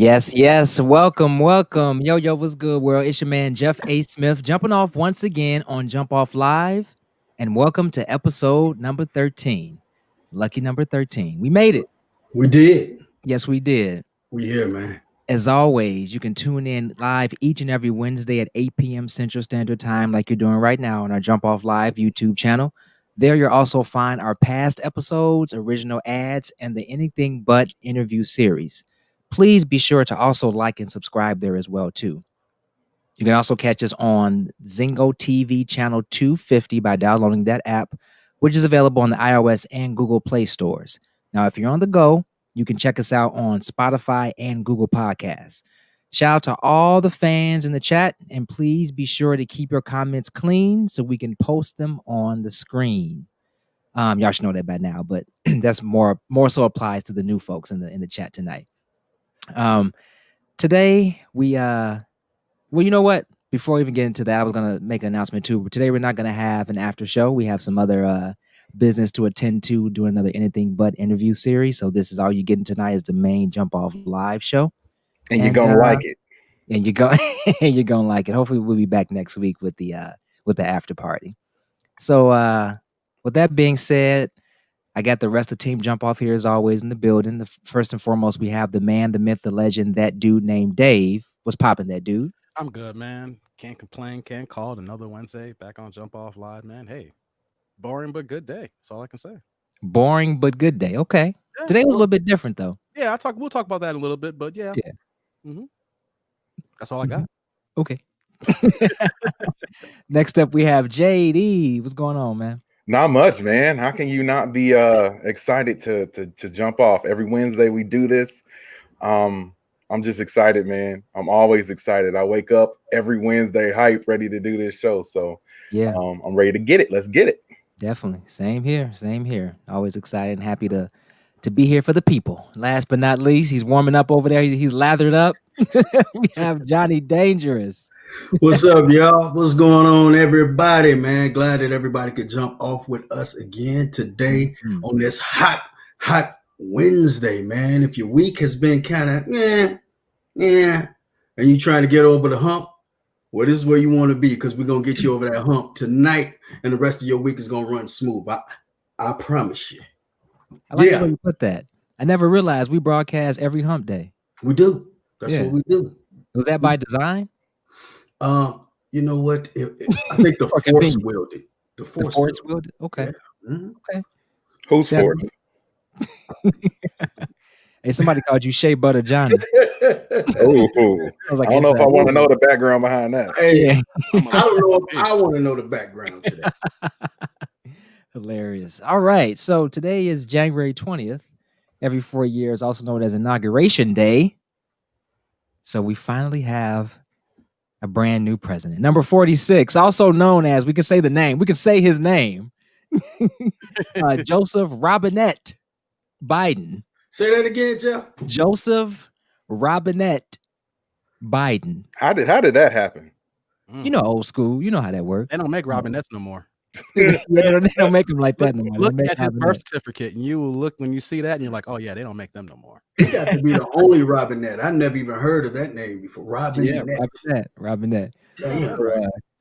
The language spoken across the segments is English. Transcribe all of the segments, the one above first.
Yes. Welcome. Yo, what's good, world? It's your man, Jeff A. Smith, jumping off once again on Jump Off Live. And welcome to episode number 13. Lucky number 13. We made it. We did. Yes, we did. We here, man. As always, you can tune in live each and every Wednesday at 8 p.m. Central Standard Time, like you're doing right now on our Jump Off Live YouTube channel. There, you'll also find our past episodes, original ads, and the Anything But interview series. Please be sure to also like and subscribe there as well, too. You can also catch us on Zingo TV channel 250 by downloading that app, which is available on the iOS and Google Play stores. Now, if you're on the go, you can check us out on Spotify and Google Podcasts. Shout out to all the fans in the chat, and please be sure to keep your comments clean so we can post them on the screen. Y'all should know that by now, but that's more so applies to the new folks in the chat tonight. Today we well, you know what? Before we even get into that, I was gonna make an announcement too. But today we're not gonna have an after show. We have some other business to attend to, do another Anything But interview series. So this is all you're getting tonight is the main Jump Off Live show. And you're gonna like it. And you're gonna like it. Hopefully we'll be back next week with the after party. So with that being said, I got the rest of Team Jump Off here as always in the building. First and foremost, we have the man, the myth, the legend, that dude named Dave. What's popping, that dude? I'm good, man. Can't complain. Can't call it another Wednesday back on Jump Off Live, man. Hey, boring but good day. That's all I can say. Boring but good day. Okay. Yeah, Today was a little bit different though. Yeah, we'll talk about that in a little bit, but yeah. Mm-hmm. That's all I got. Okay. Next up, we have JD. What's going on, man? Not much, man. How can you not be excited to jump off? Every Wednesday we do this. I'm just excited, man. I'm always excited. I wake up every Wednesday hype, ready to do this show. So yeah, I'm ready to get it. Let's get it. Definitely. Same here. Always excited and happy to be here for the people. Last but not least, he's warming up over there. He's lathered up. We have Johnny Dangerous. What's up, y'all? What's going on, everybody, man? Glad that everybody could jump off with us again today on this hot Wednesday, man. If your week has been kind of and you trying to get over the hump, well, this is where you want to be, because we're gonna get you over that hump tonight, and the rest of your week is gonna run smooth. I promise you. I like the way you put that. I never realized we broadcast every hump day. We do. That's what we do. Was that by design? You know what? I think the force willed it. The force willed it? Okay. Yeah. Mm-hmm. Okay. Who's force? Hey, somebody called you Shea Butter Johnny. I like, don't know if I want to know the background behind that. Hey, I don't know if I want to know the background to that. Hilarious. All right. So today is January 20th. Every 4 years, also known as Inauguration Day. So we finally have a brand new president. Number 46, also known as, we can say the name. We can say his name. Joseph Robinette Biden. Say that again, Jeff. Joseph Robinette Biden. How did that happen? You know, old school. You know how that works. They don't make Robinettes no more. They don't make them like that no more. Look at his birth certificate, and you will look when you see that, and you're like, "Oh yeah, they don't make them no more." He got to be the only Robinette. I never even heard of that name before. Robinette. Yeah, Robinette.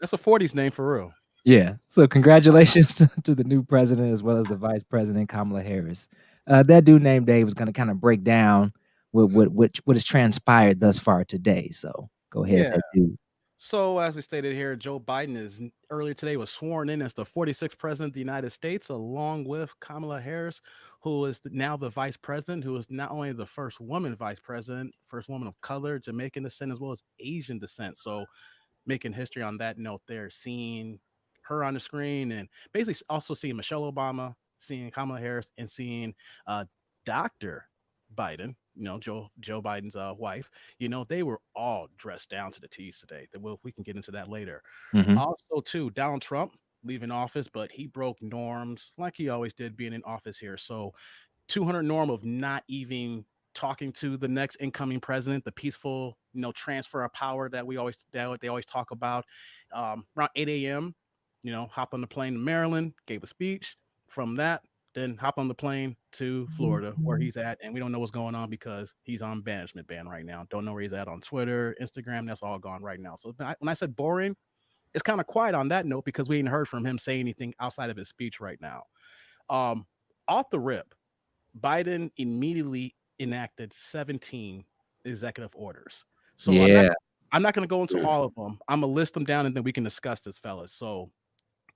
That's a 40s name for real. Yeah. So congratulations to the new president as well as the vice president, Kamala Harris. That dude named Dave is going to kind of break down what has transpired thus far today. So go ahead, that dude. So, as we stated here, Joe Biden earlier today was sworn in as the 46th president of the United States, along with Kamala Harris, who is now the vice president, who is not only the first woman vice president, first woman of color, Jamaican descent, as well as Asian descent. So, making history on that note there, seeing her on the screen and basically also seeing Michelle Obama, seeing Kamala Harris, and seeing Dr. Biden, you know, Joe Biden's wife, you know, they were all dressed down to the T's today. We can get into that later. Also, too, Donald Trump leaving office, but he broke norms like he always did being in office here. So 200 norm of not even talking to the next incoming president, the peaceful, you know, transfer of power that they always talk about. Around 8 a.m., you know, hopped on the plane to Maryland, gave a speech. From that, then hop on the plane to Florida where he's at, and we don't know what's going on because he's on banishment ban right now. Don't know where he's at on Twitter, Instagram. That's all gone right now. So when I said boring, it's kind of quiet on that note because we ain't heard from him say anything outside of his speech right now. Off the rip, Biden immediately enacted 17 executive orders. So Yeah. I'm not going to go into all of them. I'm gonna list them down and then we can discuss this, fellas. So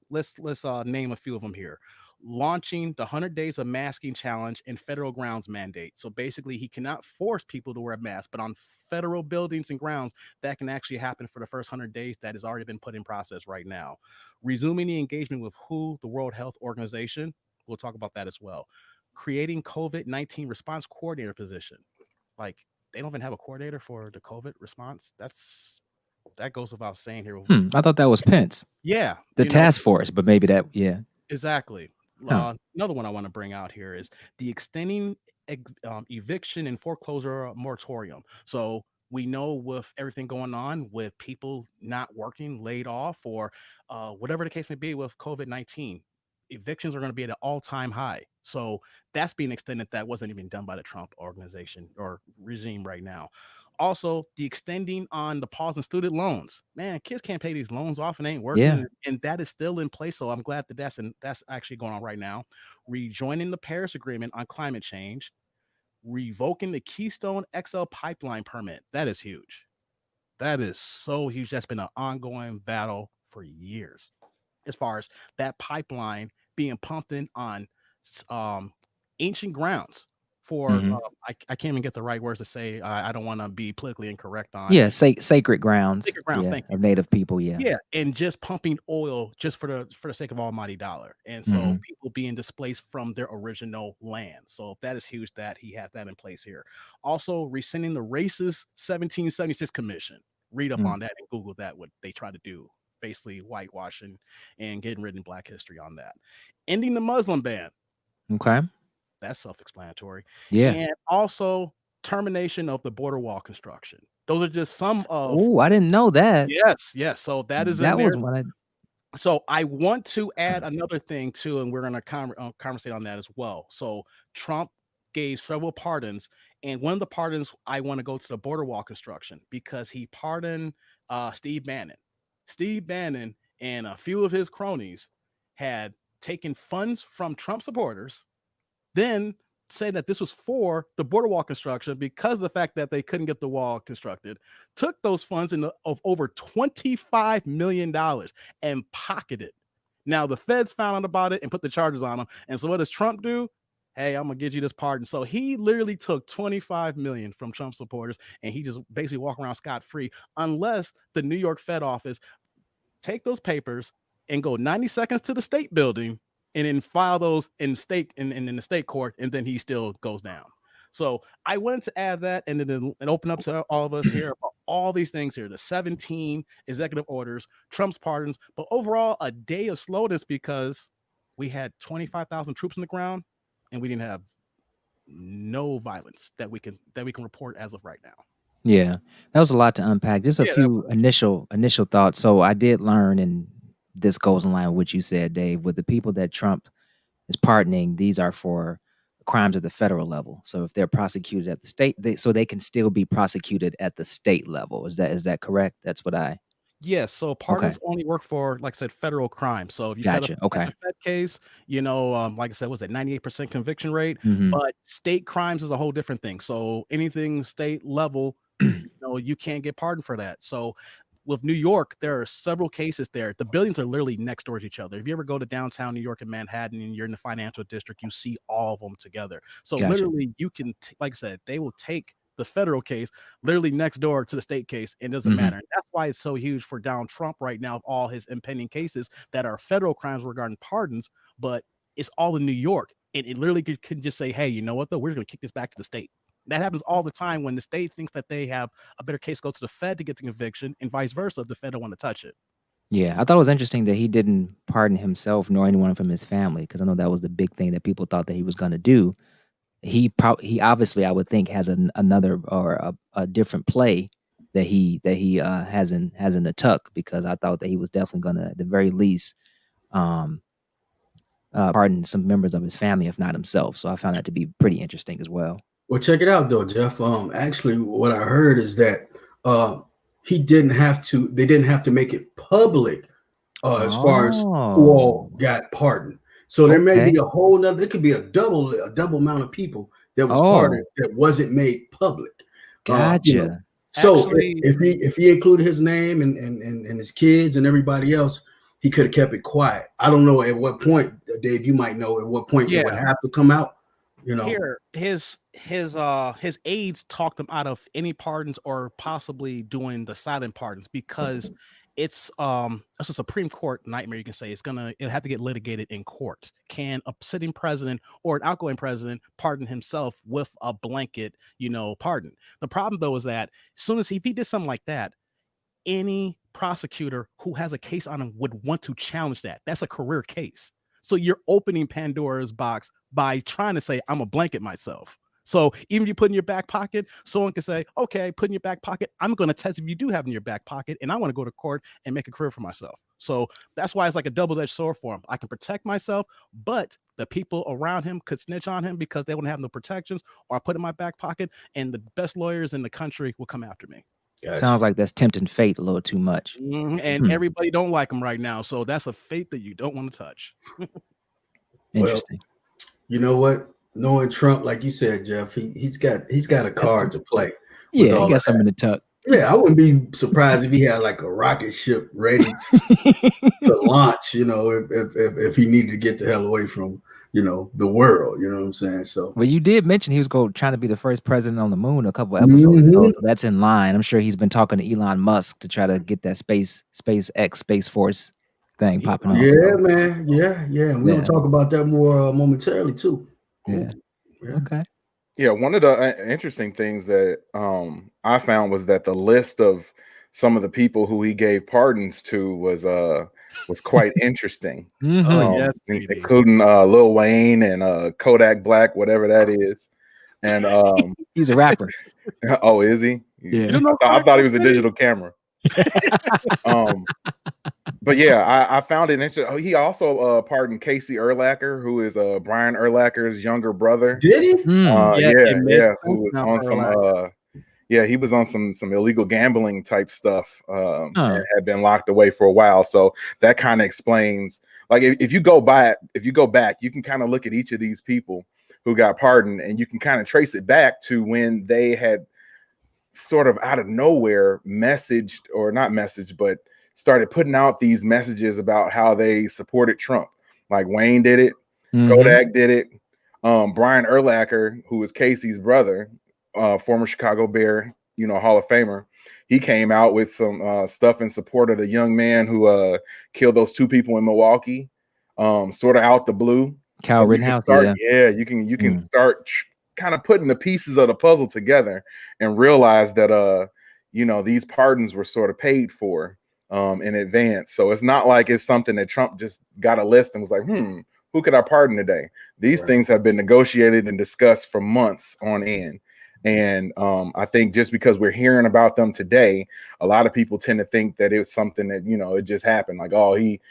let's name a few of them here. Launching the 100 days of masking challenge and federal grounds mandate. So basically, he cannot force people to wear a mask, but on federal buildings and grounds, that can actually happen for the first 100 days. That has already been put in process right now. Resuming the engagement with WHO, the World Health Organization. We'll talk about that as well. Creating COVID-19 response coordinator position. Like, they don't even have a coordinator for the COVID response. That goes without saying here. I thought that was Pence. Yeah. The task force, but maybe that, yeah. Exactly. Another one I want to bring out here is the extending eviction and foreclosure moratorium. So we know with everything going on with people not working, laid off, or whatever the case may be with COVID-19, evictions are going to be at an all-time high. So that's being extended. That wasn't even done by the Trump organization or regime right now. Also, the extending on the pause in student loans. Man, kids can't pay these loans off and ain't working, Yeah. and that is still in place. So I'm glad that that's actually going on right now. Rejoining the Paris Agreement on climate change, revoking the Keystone XL pipeline permit. That is huge. That is so huge. That's been an ongoing battle for years, as far as that pipeline being pumped in on ancient grounds. For I can't even get the right words to say. I don't want to be politically incorrect on. Yeah, sacred grounds. Sacred grounds, Yeah, thank you. of Native people. Yeah. Yeah, and just pumping oil just for the sake of almighty dollar, and so people being displaced from their original land. So that is huge that he has that in place here. Also, rescinding the racist 1776 commission. Read up on that and Google that, what they try to do, basically whitewashing and getting rid of Black history on that. Ending the Muslim ban. Okay. That's self-explanatory. Yeah. And also termination of the border wall construction. Those are just some of. Oh, I didn't know that. Yes. So that is that in there. was one. So I want to add another thing too, and we're going to conversate on that as well. So Trump gave several pardons, and one of the pardons I want to go to the border wall construction because he pardoned Steve Bannon. Steve Bannon and a few of his cronies had taken funds from Trump supporters, then say that this was for the border wall construction because of the fact that they couldn't get the wall constructed, took those funds of over $25 million and pocketed. Now the feds found out about it and put the charges on them. And so what does Trump do? Hey, I'm gonna get you this pardon. So he literally took 25 million from Trump supporters and he just basically walk around scot-free unless the New York Fed office take those papers and go 90 seconds to the state building and then file those in the state court, and then he still goes down. So I wanted to add that and then open up to all of us here about all these things here, the 17 executive orders, Trump's pardons, but overall a day of slowness because we had 25,000 troops on the ground and we didn't have no violence that we can report as of right now. Yeah, that was a lot to unpack. Just a few initial thoughts. So I did learn, and this goes in line with what you said, Dave, with the people that Trump is pardoning, these are for crimes at the federal level. So if they're prosecuted at the state, they can still be prosecuted at the state level. Is that correct? That's what I. Yes, so pardons only work for, like I said, federal crime. So if you got a Fed case, like I said, was it 98% conviction rate? But state crimes is a whole different thing. So anything state level, you can't get pardoned for that. So with New York, there are several cases there. The buildings are literally next door to each other. If you ever go to downtown New York and Manhattan and you're in the financial district, you see all of them together. So literally you can, like I said, they will take the federal case literally next door to the state case. It doesn't matter. And that's why it's so huge for Donald Trump right now, all his impending cases that are federal crimes regarding pardons, but it's all in New York. And it literally can just say, hey, you know what, though? We're going to kick this back to the state. That happens all the time when the state thinks that they have a better case go to the Fed to get the conviction, and vice versa. The Fed don't want to touch it. Yeah, I thought it was interesting that he didn't pardon himself nor anyone from his family, because I know that was the big thing that people thought that he was going to do. He obviously, I would think, has another or a different play that he has in the tuck, because I thought that he was definitely going to, at the very least, pardon some members of his family, if not himself. So I found that to be pretty interesting as well. Well, check it out though, Jeff. Actually, what I heard is that he didn't have to. They didn't have to make it public as far as who all got pardoned. So there may be a whole nother. It could be a double amount of people that was pardoned that wasn't made public. Gotcha. So Actually, if he included his name and his kids and everybody else, he could have kept it quiet. I don't know at what point, Dave. You might know at what point it would have to come out. Here, his aides talked him out of any pardons or possibly doing the silent pardons because it's a Supreme Court nightmare. You can say it'll have to get litigated in court. Can a sitting president or an outgoing president pardon himself with a blanket, pardon? The problem though is that as soon as if he did something like that, any prosecutor who has a case on him would want to challenge that. That's a career case. So you're opening Pandora's box by trying to say, I'm a blanket myself. So even if you put in your back pocket, someone can say, okay, put in your back pocket. I'm going to test if you do have in your back pocket, and I want to go to court and make a career for myself. So that's why it's like a double-edged sword for him. I can protect myself, but the people around him could snitch on him because they wouldn't have no protections, or I put in my back pocket, and the best lawyers in the country will come after me. Gotcha. Sounds like that's tempting fate a little too much. And everybody don't like him right now. So that's a fate that you don't want to touch. Interesting. Well, you know what? Knowing Trump, like you said, Jeff, he's got a card to play. Yeah, he got something in the tuck. Yeah, I wouldn't be surprised if he had like a rocket ship ready to launch, if he needed to get the hell away from, the world, you know what I'm saying? So, well, you did mention he was trying to be the first president on the moon a couple episodes ago, so that's in line. I'm sure he's been talking to Elon Musk to try to get that SpaceX Space Force thing popping off. Yeah, man. Yeah. And we're gonna talk about that more momentarily too. Yeah. Okay. Yeah, one of the interesting things that I found was that the list of some of the people who he gave pardons to was quite interesting, including Lil Wayne and Kodak Black, whatever that is, and he's a rapper. Oh, is he? Yeah, I thought he was a digital camera. But yeah, I found it interesting. Oh, he also pardoned Casey Urlacher, who is Brian Urlacher's younger brother. Did he? Yeah. Who was on some he was on some illegal gambling type stuff and had been locked away for a while. So that kind of explains, like, if you go back, you can kind of look at each of these people who got pardoned, and you can kind of trace it back to when they had sort of out of nowhere started putting out these messages about how they supported Trump. Like Wayne did it, Kodak did it, Brian Urlacher, who was Casey's brother, former Chicago Bear, Hall of Famer. He came out with some stuff in support of the young man who killed those two people in Milwaukee, sort of out the blue. Kyle Rittenhouse. You can start kind of putting the pieces of the puzzle together and realize that these pardons were sort of paid for in advance. So it's not like it's something that Trump just got a list and was like, who could I pardon today? These things have been negotiated and discussed for months on end. And I think just because we're hearing about them today, a lot of people tend to think that it was something that, it just happened. Like, oh, he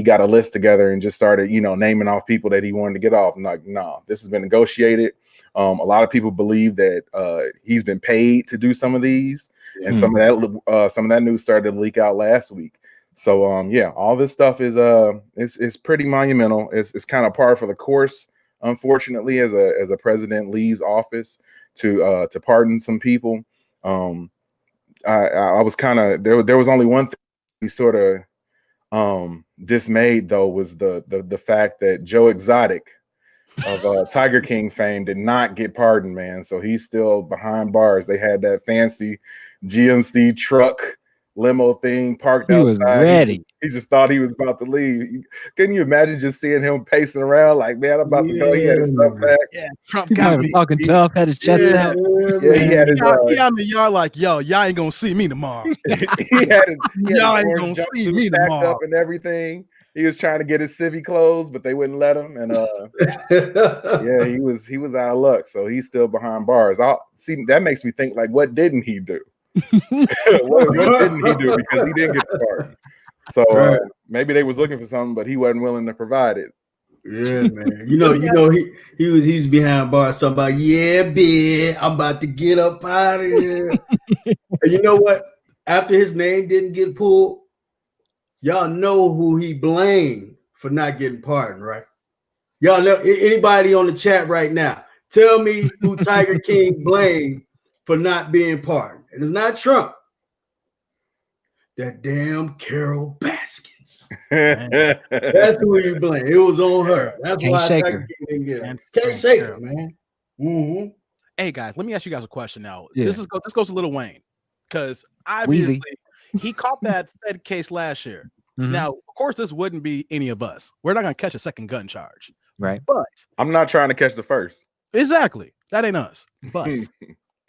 got a list together and just started, naming off people that he wanted to get off. I'm like, no, this has been negotiated. A lot of people believe that he's been paid to do some of these. And some of that news started to leak out last week. So all this stuff is pretty monumental. It's kind of par for the course, unfortunately, as a president leaves office to pardon some people. I was kind of there was only one thing he sort of dismayed, though, was the fact that Joe Exotic of Tiger King fame did not get pardoned, man. So he's still behind bars. They had that fancy GMC truck limo thing parked outside. He was ready. He just thought he was about to leave. Can you imagine just seeing him pacing around like, man, I'm about to go? He had his stuff back. Yeah, Trump got me. Talking tough, had his chest out. Yeah, he had his. He out in the yard like, yo, y'all ain't gonna see me tomorrow. Y'all ain't gonna see me tomorrow. Up and everything. He was trying to get his civvy clothes, but they wouldn't let him. And he was out of luck. So he's still behind bars. That makes me think, like, what didn't he do? what didn't he do? Because he didn't get the pardon. So maybe they was looking for something, but he wasn't willing to provide it. Yeah, man. You know, he's behind bars. Somebody, yeah, bitch, I'm about to get up out of here. And you know what? After his name didn't get pulled, y'all know who he blamed for not getting pardoned, right? Y'all know anybody on the chat right now? Tell me who Tiger King blamed for not being pardoned. And it's not Trump. That damn Carol Baskins. That's who you blame. It was on her. That's Can't why shake Tiger her. King didn't get her. Can't shake her, man. Mm-hmm. Hey guys, let me ask you guys a question now. Yeah. This goes to Lil Wayne, because obviously Wheezy. he caught that Fed case last year. Mhm. Now, of course, this wouldn't be any of us. We're not gonna catch a second gun charge, Right. but I'm not trying to catch the first. exactly, that ain't us. But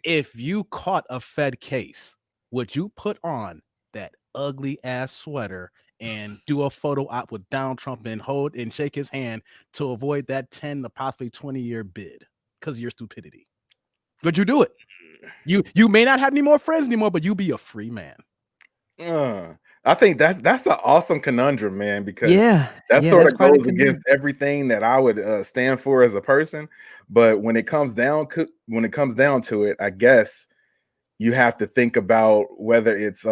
if you caught a Fed case, would you put on that ugly ass sweater and do a photo op with Donald Trump and hold and shake his hand to avoid that 10 to possibly 20-year bid because of your stupidity? Would you do it? You may not have any more friends anymore, but you be a free man. I think that's an awesome conundrum, man, because that yeah, sort that's of quite a goes against everything that I would stand for as a person. But when it comes down to it, I guess you have to think about whether it's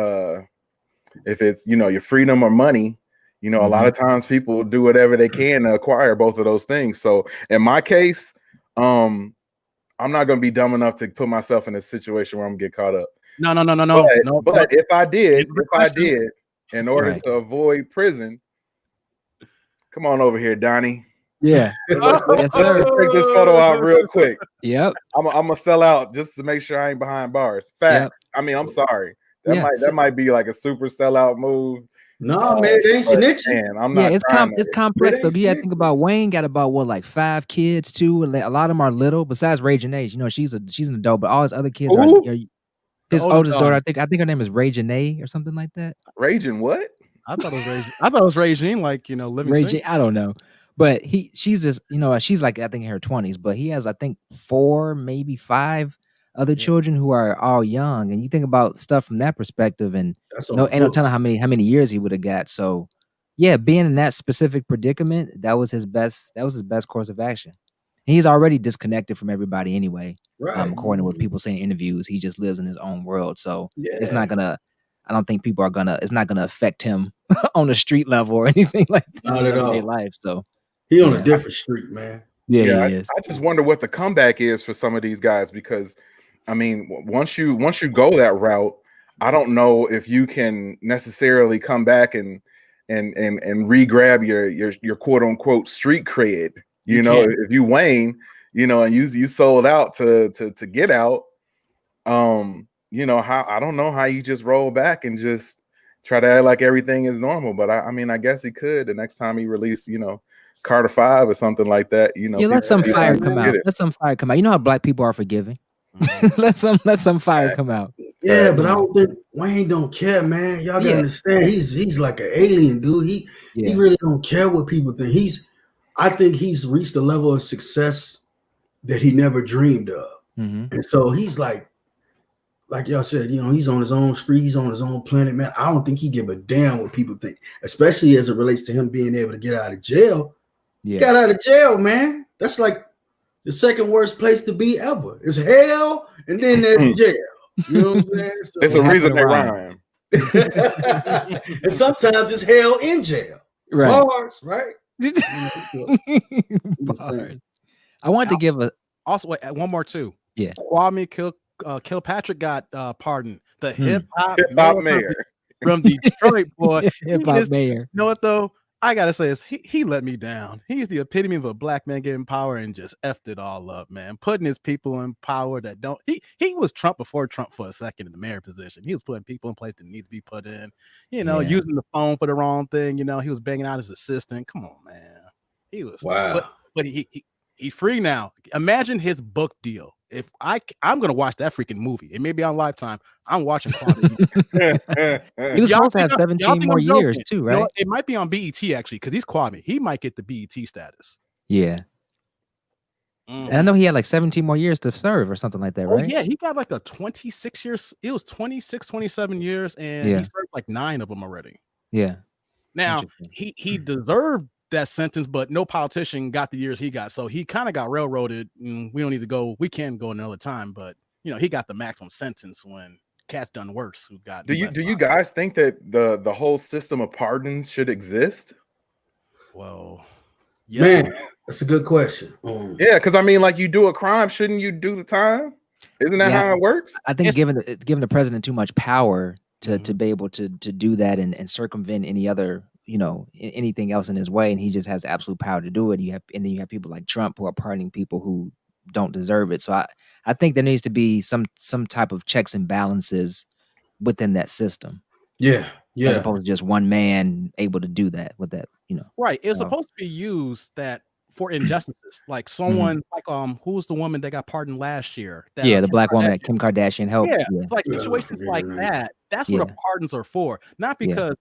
if it's your freedom or money. A lot of times people do whatever they can to acquire both of those things. So in my case, I'm not going to be dumb enough to put myself in a situation where I'm gonna get caught up. No. But if I did, in order Right. to avoid prison, come on over here, Donnie. Yeah. Yes, sir. Let's take this photo out real quick. Yep. I'm gonna sell out just to make sure I ain't behind bars. Fact. Yep. I mean, I'm sorry. Yeah. That might be like a super sellout move. No, man, they ain't but, snitching. man, I'm Yeah, not. it's complex though. ain't You got to snitching. think about Wayne got about what, like 5 kids too. A lot of them are little. Besides Ray Janae, she's an adult, but all his other kids are his oldest daughter. I think her name is Ray Janae or something like that. Raging what? I thought it was Regine, like living Ray single. I don't know. But she's just, she's like, I think in her 20s, but he has, I think 4, maybe 5 other children who are all young. And you think about stuff from that perspective, and That's ain't no telling how many years he would have got. So yeah, being in that specific predicament, that was his best course of action. And he's already disconnected from everybody anyway. right. According to what people say in interviews, he just lives in his own world. So it's Yeah. not gonna, I don't think people are gonna, it's not gonna affect him on the street level or anything like that Not in at everyday all. life. So He on a different street, man. yeah, he is. I just wonder what the comeback is for some of these guys, because I mean, once you go that route, I don't know if you can necessarily come back and re-grab your quote unquote street cred. You know, if you Wayne, and you sold out to get out, how I don't know how you just roll back and just try to act like everything is normal. But I mean, I guess he could the next time he released, Carter 5 or something like that. Yeah, let some fire come out. Let some fire come out. You know how black people are forgiving. let some fire come out. Yeah, but I don't think Wayne don't care, man. Y'all gotta understand, he's like an alien, dude. He really don't care what people think. I think he's reached a level of success that he never dreamed of. And so he's like y'all said, he's on his own street, he's on his own planet, man. I don't think he give a damn what people think, especially as it relates to him being able to get out of jail. Yeah. Got out of jail, man. That's like the second worst place to be ever. It's hell, and then there's jail. You know what I'm saying? So, it's a reason they rhyme. And sometimes it's hell in jail. Right. Bars, right? Bars. I wanted to give also wait, one more too. Yeah. Kwame Kilpatrick got pardoned. The hip hop mayor from Detroit, boy. Hip hop mayor. You know what though? I gotta say this. He let me down. He's the epitome of a black man getting power and just effed it all up, man. Putting his people in power that don't. He was Trump before Trump for a second in the mayor position. He was putting people in place that need to be put in. Using the phone for the wrong thing. He was banging out his assistant. Come on, man. He was wow. But he's free now. Imagine his book deal. If I'm gonna watch that freaking movie, it may be on Lifetime. I'm watching Kwame. He was supposed to have 17 more years too, right? It might be on BET actually, because he's Kwame. He might get the BET status. Yeah. And I know he had like 17 more years to serve or something like that, right? Oh, yeah, he got like a 26 years. It was 26, 27 years, and he served like 9 of them already. Yeah. Now he deserved that sentence, but no politician got the years he got. So he kind of got railroaded, and we don't need to go. We can go another time, but he got the maximum sentence when cats done worse who got. Do you guys think that the whole system of pardons should exist? Well, yes, man, that's a good question. Yeah, because I mean, like, you do a crime, shouldn't you do the time? Isn't that how it works? I think giving the president too much power to be able to do that and circumvent any other anything else in his way, and he just has absolute power to do it. Then you have people like Trump who are pardoning people who don't deserve it. So I think there needs to be some type of checks and balances within that system. Yeah. As opposed to just one man able to do that with that, Right. It's supposed to be used that for injustices, like someone like who's the woman that got pardoned last year? The black woman that Kim Kardashian helped. Yeah, like situations like that. That's what the pardons are for, not because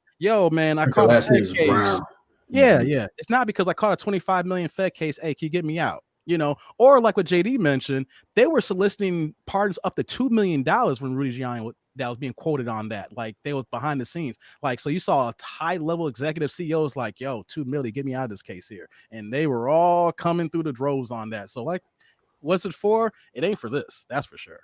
man, I caught a Fed case. Yeah. It's not because I caught a 25 million Fed case. Hey, can you get me out? Or like what JD mentioned, they were soliciting pardons up to $2 million when Rudy Giuliani that was being quoted on that. Like, they was behind the scenes. Like, so you saw a high level executive CEOs like, yo, $2 million, get me out of this case here. And they were all coming through the droves on that. So, like, what's it for? It ain't for this. That's for sure.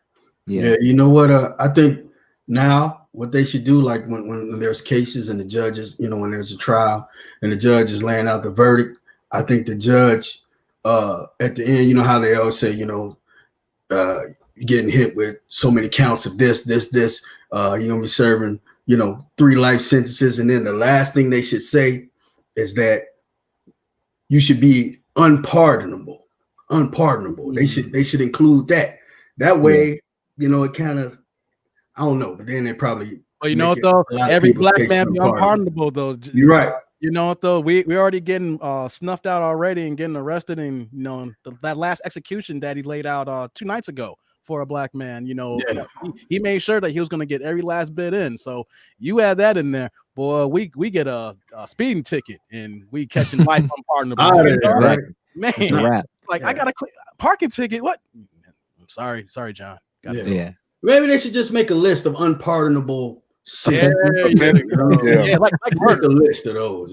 Yeah. You know what? I think now what they should do, like when there's cases and the judges, when there's a trial and the judge is laying out the verdict, I think the judge at the end, how they always say, getting hit with so many counts of this, you're gonna be serving, 3 life sentences, and then the last thing they should say is that you should be unpardonable. They should include that. That way, it kind of, I don't know, but then they probably. Well, you know what though? Every black man be unpardonable though. You're right. You know what though? We already getting snuffed out already and getting arrested, and that last execution that he laid out 2 nights ago for a black man. He made sure that he was going to get every last bit in. So you add that in there, boy. We get a speeding ticket and we catching life unpardonable. Right. Man, it's a wrap. Like I got a parking ticket. What? I'm sorry, John. Maybe they should just make a list of unpardonable. Like make a list of those.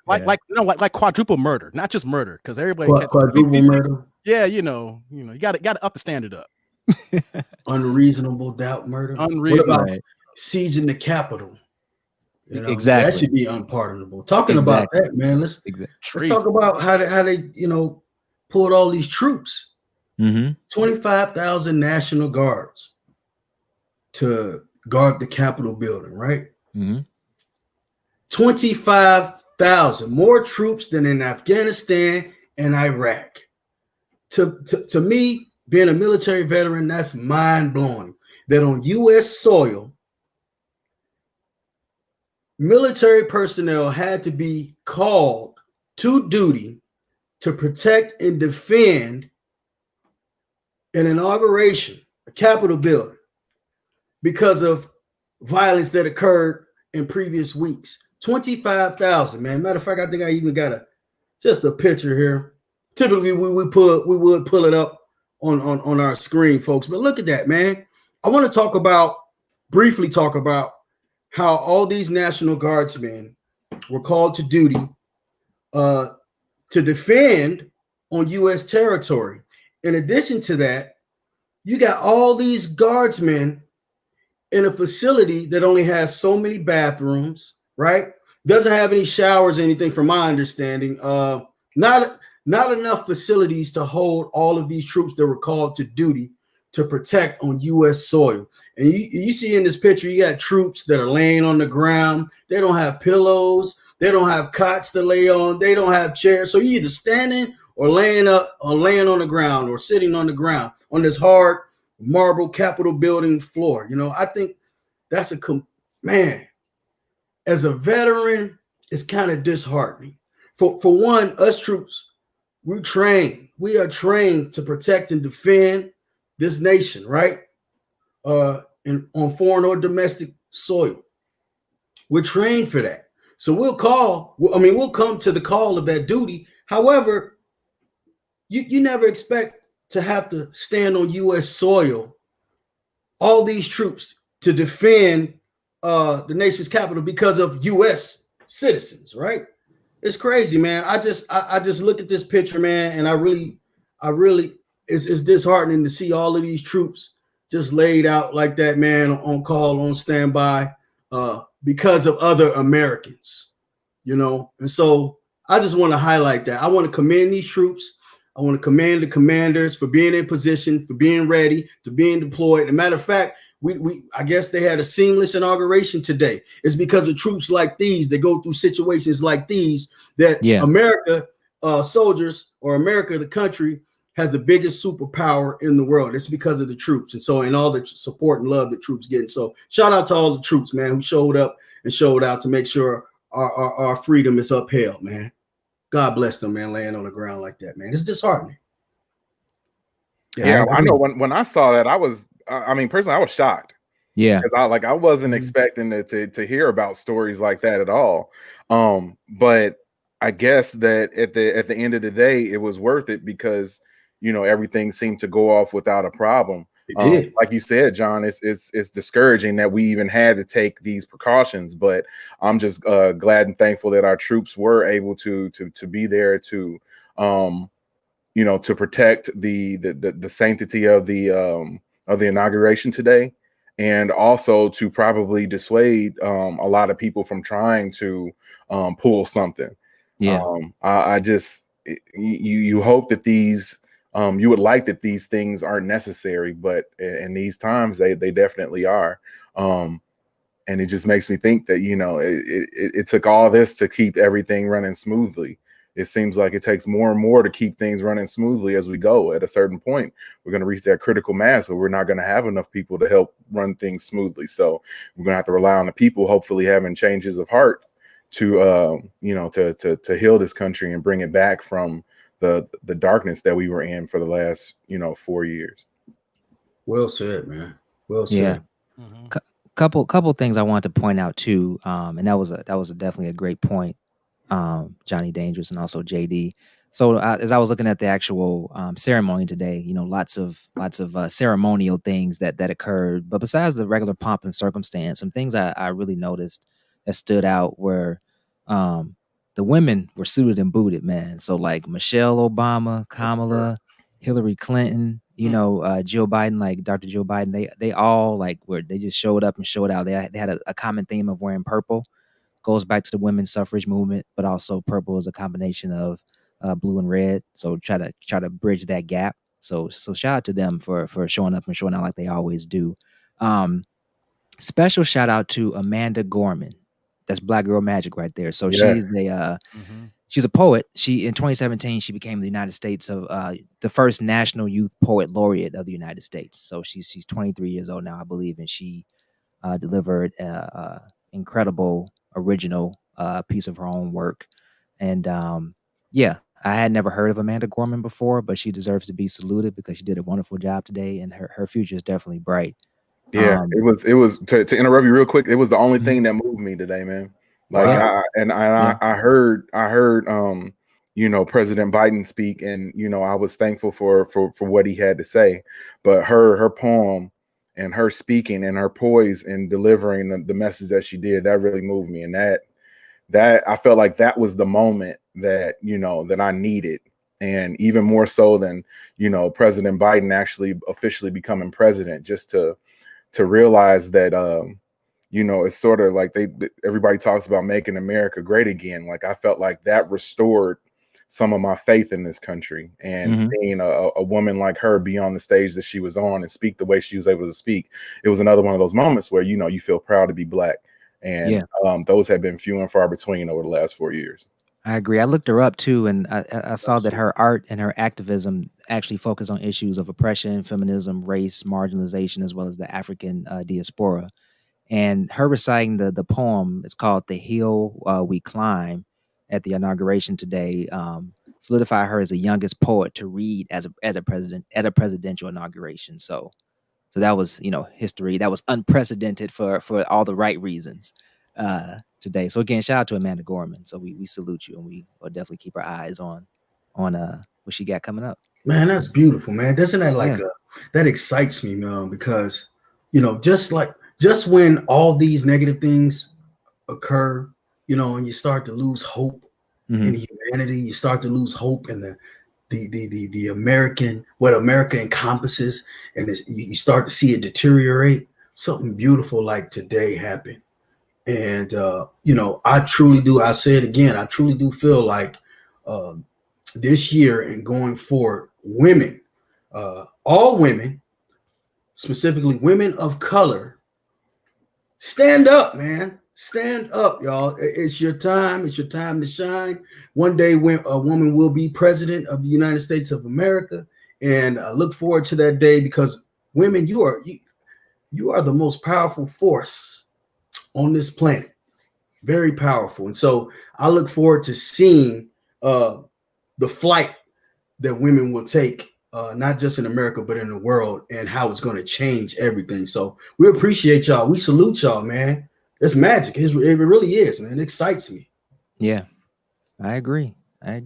Like quadruple murder, not just murder, because everybody quadruple murder. Yeah, you got to up the standard up. Unreasonable doubt murder. What about sieging the Capitol? Exactly. That should be unpardonable. Talking about that, man. Let's talk about how they pulled all these troops. 25,000 National Guards to guard the Capitol building, right? 25,000 more troops than in Afghanistan and Iraq. To me, being a military veteran, that's mind-blowing. That on U.S. soil, military personnel had to be called to duty to protect and defend an inauguration, a Capitol building, because of violence that occurred in previous weeks. 25,000, man. Matter of fact, I think I even got just a picture here. Typically, we would pull it up on our screen, folks. But look at that, man. I want to briefly talk about how all these National Guardsmen were called to duty to defend on U.S. territory. In addition to that, you got all these guardsmen in a facility that only has so many bathrooms, right? Doesn't have any showers or anything, from my understanding. Not enough facilities to hold all of these troops that were called to duty to protect on U.S. soil. And you see in this picture, you got troops that are laying on the ground. They don't have pillows. They don't have cots to lay on. They don't have chairs. So you're either standing or laying up or laying on the ground or sitting on the ground on this hard marble Capitol building floor. I think that's man, as a veteran, it's kind of disheartening. For one, us troops, we are trained to protect and defend this nation, right? On foreign or domestic soil. We're trained for that. So we'll come to the call of that duty. However, you never expect to have to stand on U.S. soil, all these troops to defend the nation's capital because of U.S. citizens, right? It's crazy, man. I just look at this picture, man, and I really, it's disheartening to see all of these troops just laid out like that, man, on call, on standby, because of other Americans, you know. And so I just want to highlight that. I want to commend these troops. I want to commend the commanders for being in position, for being ready, to being deployed. As a matter of fact, I guess they had a seamless inauguration today. It's because of troops like these that go through situations like these that America, soldiers, or America, the country, has the biggest superpower in the world. It's because of the troops. And so, and all the support and love the troops getting. So shout out to all the troops, man, who showed up and showed out to make sure our freedom is upheld, man. God bless them, man, laying on the ground like that, man. It's disheartening. Yeah, I know when I saw that, I mean, personally, I was shocked. Yeah. I wasn't expecting to hear about stories like that at all. But I guess that at the end of the day, it was worth it because, you know, everything seemed to go off without a problem. It did. Like you said, John, it's discouraging that we even had to take these precautions, but I'm just glad and thankful that our troops were able to be there to, you know, to protect the sanctity of the inauguration today, and also to probably dissuade a lot of people from trying to pull something. Yeah. I just you hope that these you would like that these things aren't necessary, but in these times they definitely are. And it just makes me think that, you know, it took all this to keep everything running smoothly. It seems like it takes more and more to keep things running smoothly as we go. At a certain point, we're going to reach that critical mass where we're not going to have enough people to help run things smoothly. So we're going to have to rely on the people, hopefully having changes of heart to, you know, to heal this country and bring it back from the darkness that we were in for the last, you know, 4 years. Well said, man. Well said. Yeah. Couple things I wanted to point out too, and that was definitely a great point, Johnny Dangerous and also JD. So as I was looking at the actual ceremony today, you know, lots of ceremonial things that occurred. But besides the regular pomp and circumstance, some things I really noticed that stood out were the women were suited and booted, man. So like Michelle Obama, Kamala, Hillary Clinton, you know, Joe Biden, like Dr. Joe Biden, they all like they just showed up and showed out. They had a common theme of wearing purple. Goes back to the women's suffrage movement, but also purple is a combination of blue and red. So try to bridge that gap. So shout out to them for showing up and showing out like they always do. Special shout out to Amanda Gorman. That's Black Girl Magic right there. So she's she's a poet. She in 2017 she became the United States of the first National Youth Poet Laureate of the United States. So she's 23 years old now, I believe, and she delivered incredible original piece of her own work. And yeah, I had never heard of Amanda Gorman before, but she deserves to be saluted because she did a wonderful job today, and her future is definitely bright. Yeah, it was to interrupt you real quick. It was the only thing that moved me today, man. Like I heard you know, President Biden speak, and you know, I was thankful for what he had to say. But her poem and her speaking and her poise in delivering the message that she did, that really moved me. And that I felt like that was the moment that, you know, that I needed. And even more so than, you know, President Biden actually officially becoming president, just to realize that, you know, it's sort of like everybody talks about making America great again. Like I felt like that restored some of my faith in this country, and seeing a woman like her be on the stage that she was on and speak the way she was able to speak, it was another one of those moments where, you know, you feel proud to be Black. And those have been few and far between over the last 4 years. I agree. I looked her up too, and I saw that her art and her activism actually focus on issues of oppression, feminism, race, marginalization, as well as the African diaspora. And her reciting the poem, it's called "The Hill We Climb," at the inauguration today, solidified her as the youngest poet to read as a president at a presidential inauguration. So that was, you know, history. That was unprecedented for all the right reasons today. So again, shout out to Amanda Gorman. So we salute you, and we will definitely keep our eyes on what she got coming up. Man, that's beautiful, man. Doesn't that like that excites me, man? Because, you know, just when all these negative things occur, you know, and you start to lose hope, in humanity. You start to lose hope in the American, what America encompasses, and you start to see it deteriorate. Something beautiful like today happened. And I truly do. I say it again. I truly do feel like this year and going forward, women, all women, specifically women of color, stand up, man. Stand up, y'all. It's your time. It's your time to shine. One day, when a woman will be president of the United States of America, and I look forward to that day, because women, you are the most powerful force on this planet. Very powerful. And so I look forward to seeing the flight that women will take, not just in America, but in the world, and how it's going to change everything. So we appreciate y'all. We salute y'all, man. It's magic. It really is, man. It excites me. Yeah, I agree. I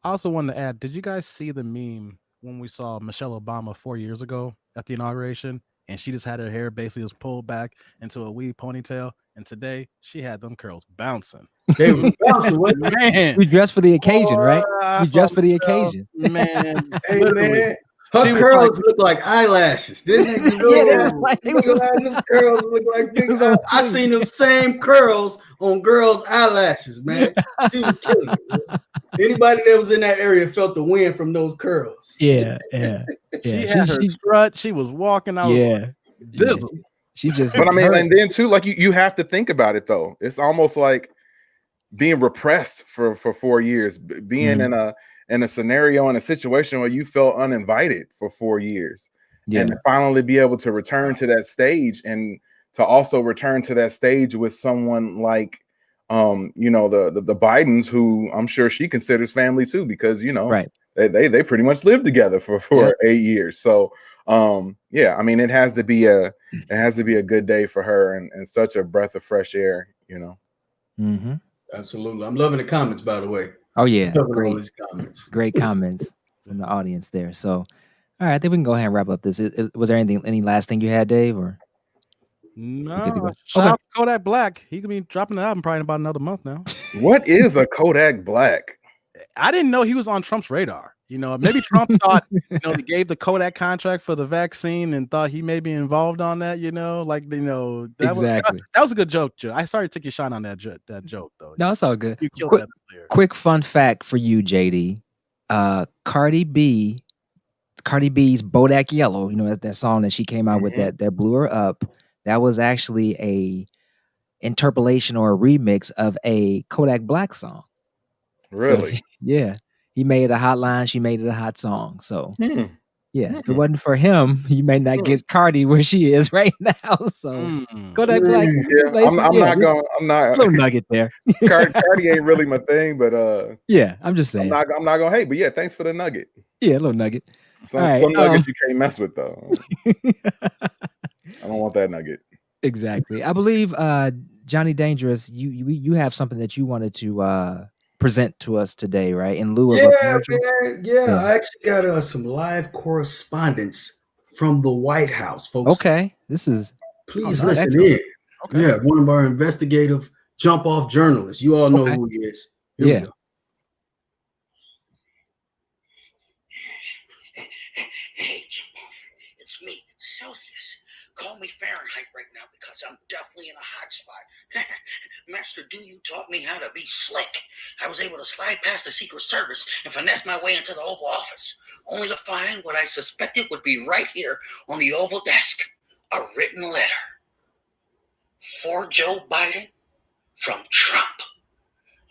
also wanted to add, did you guys see the meme when we saw Michelle Obama 4 years ago at the inauguration, and she just had her hair basically just pulled back into a weave ponytail, and today she had them curls bouncing. They were bouncing. Man, We dressed for the occasion, right? We dressed for the occasion. Man, hey, man. Her curls look like eyelashes. Didn't they? Yeah, them curls look like big. I seen them same curls on girls' eyelashes, man. She was killing it, man. Anybody that was in that area felt the wind from those curls. Yeah. She had her strut. She was walking out. Yeah. She just. But I mean, and then too, like you have to think about it though. It's almost like being repressed for 4 years, being in a scenario, in a situation where you felt uninvited for 4 years, and to finally be able to return to that stage, and to also return to that stage with someone like the Bidens, who I'm sure she considers family too, because they pretty much lived together for 8 years. So I mean, it has to be a good day for her, and such a breath of fresh air, Absolutely. I'm loving the comments, by the way. Oh yeah, great comments from the audience there. So, all right, I think we can go ahead and wrap up this. Was there any last thing you had, Dave, or? No. Shout out to Kodak Black. He could be dropping an album probably in about another month now. What is a Kodak Black? I didn't know he was on Trump's radar. Maybe Trump thought, he gave the Kodak contract for the vaccine and thought he may be involved on that, exactly. That was a good joke, Joe. I sorry to take your shine on that joke, though. No, it's all good. You killed that player. Quick fun fact for you, JD. Cardi B's Bodak Yellow, that song that she came out with that blew her up. That was actually a interpolation or a remix of a Kodak Black song. Really? So, yeah. He made a hot line. She made it a hot song. So, if it wasn't for him, you may not get Cardi where she is right now. So, Kodak Black. I'm not. A little nugget there. Cardi ain't really my thing, but I'm just saying. I'm not gonna hate, but thanks for the nugget. Yeah, a little nugget. Some nuggets you can't mess with though. I don't want that nugget. Exactly. I believe Johnny Dangerous, you have something that you wanted to present to us today, right? In lieu of a commercial? Yeah. I actually got some live correspondence from the White House, folks. Okay. Please listen in. Okay. Yeah, one of our investigative jump-off journalists. You all know who he is. Here we go. Hey, JumpOff. It's me, Celsius. Call me Fahrenheit right now because I'm definitely in a hot spot. Master Doo taught me how to be slick. I was able to slide past the Secret Service and finesse my way into the Oval Office, only to find what I suspected would be right here on the Oval desk, a written letter. For Joe Biden from Trump.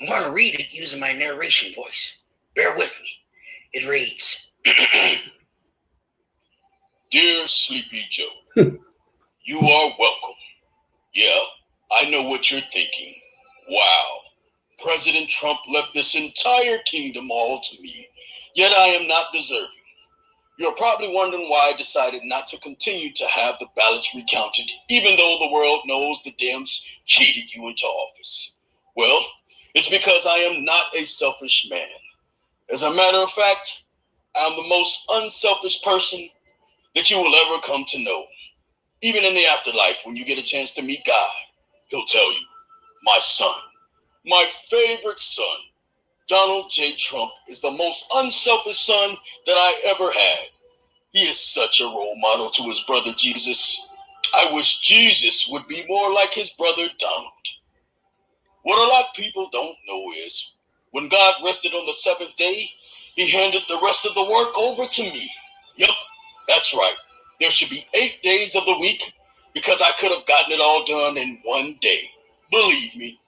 I'm going to read it using my narration voice. Bear with me. It reads, Dear Sleepy Joe, you are welcome. Yeah, I know what you're thinking. Wow, President Trump left this entire kingdom all to me, yet I am not deserving. You're probably wondering why I decided not to continue to have the ballots recounted, even though the world knows the Dems cheated you into office. Well, it's because I am not a selfish man. As a matter of fact, I'm the most unselfish person that you will ever come to know. Even in the afterlife, when you get a chance to meet God, he'll tell you, my son, My favorite son, Donald J. Trump, is the most unselfish son that I ever had. He is such a role model to his brother Jesus. I wish Jesus would be more like his brother Donald. What a lot of people don't know is, when God rested on the seventh day, he handed the rest of the work over to me. Yep, that's right. There should be 8 days of the week because I could have gotten it all done in one day. Believe me,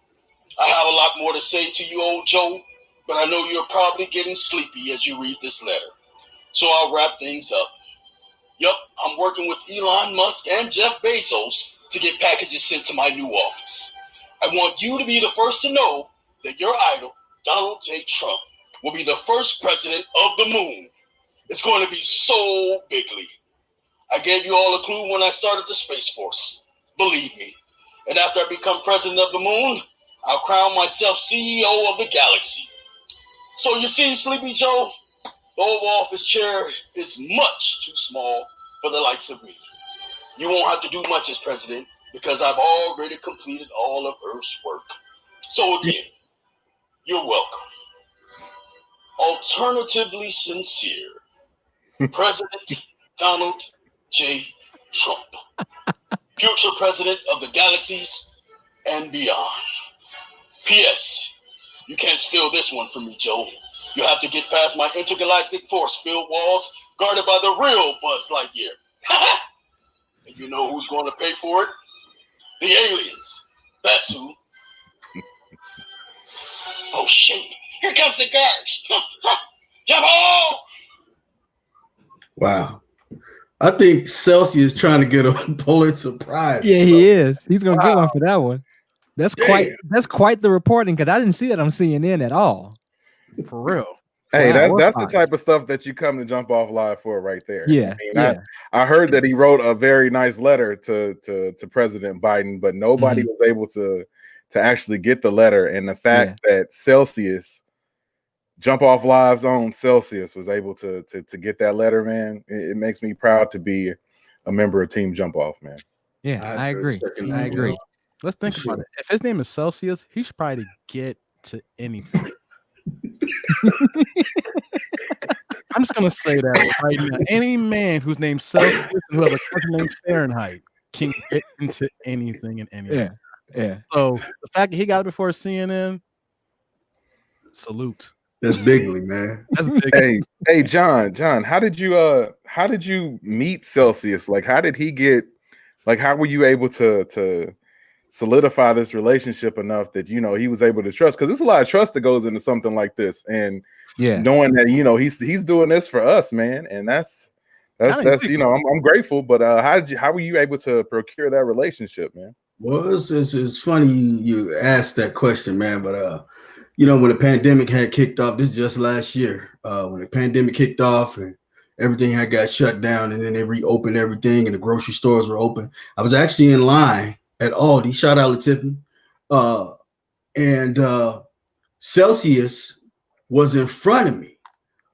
I have a lot more to say to you, old Joe, but I know you're probably getting sleepy as you read this letter. So I'll wrap things up. Yup, I'm working with Elon Musk and Jeff Bezos to get packages sent to my new office. I want you to be the first to know that your idol, Donald J. Trump, will be the first president of the moon. It's going to be so bigly. I gave you all a clue when I started the Space Force. Believe me. And after I become president of the moon, I'll crown myself CEO of the galaxy. So you see, Sleepy Joe, the Oval Office chair is much too small for the likes of me. You won't have to do much as president because I've already completed all of Earth's work. So again, you're welcome. Alternatively sincere, President Donald J. Trump, future president of the galaxies and beyond. P.S. You can't steal this one from me, Joe. You have to get past my intergalactic force field walls guarded by the real Buzz Lightyear. And you know who's going to pay for it? The aliens. That's who. Oh, shit. Here comes the guards. Jump off! Wow. I think Celsius trying to get a Pulitzer Prize. Yeah, he is. He's gonna get one for that one. That's quite the reporting because I didn't see that on CNN at all. For real. Hey, Wow, that's the type of stuff that you come to Jump Off Live for right there. Yeah, I heard that he wrote a very nice letter to President Biden, but nobody was able to actually get the letter. And the fact that Celsius, Jump Off Live's own Celsius, was able to get that letter, man, it makes me proud to be a member of Team Jump Off, man. Yeah, I agree. I agree. Let's think about it. If his name is Celsius, he should probably get to anything. I'm just gonna say that right now. Any man whose name's Celsius and who has a cousin named Fahrenheit can get into anything and anything. Yeah. So the fact that he got it before CNN, salute. That's bigly, man. That's big. Hey, John, how did you meet Celsius? Like, how did he get? Like, how were you able to solidify this relationship enough that he was able to trust? Because there's a lot of trust that goes into something like this, and knowing that he's doing this for us, man, and that's I'm grateful. But how were you able to procure that relationship, man? Well, it's funny you asked that question, man. But when the pandemic had kicked off, this is just last year, when the pandemic kicked off and everything had got shut down, and then they reopened everything, and the grocery stores were open. I was actually in line at Aldi. Shout out to Tiffany. And Celsius was in front of me,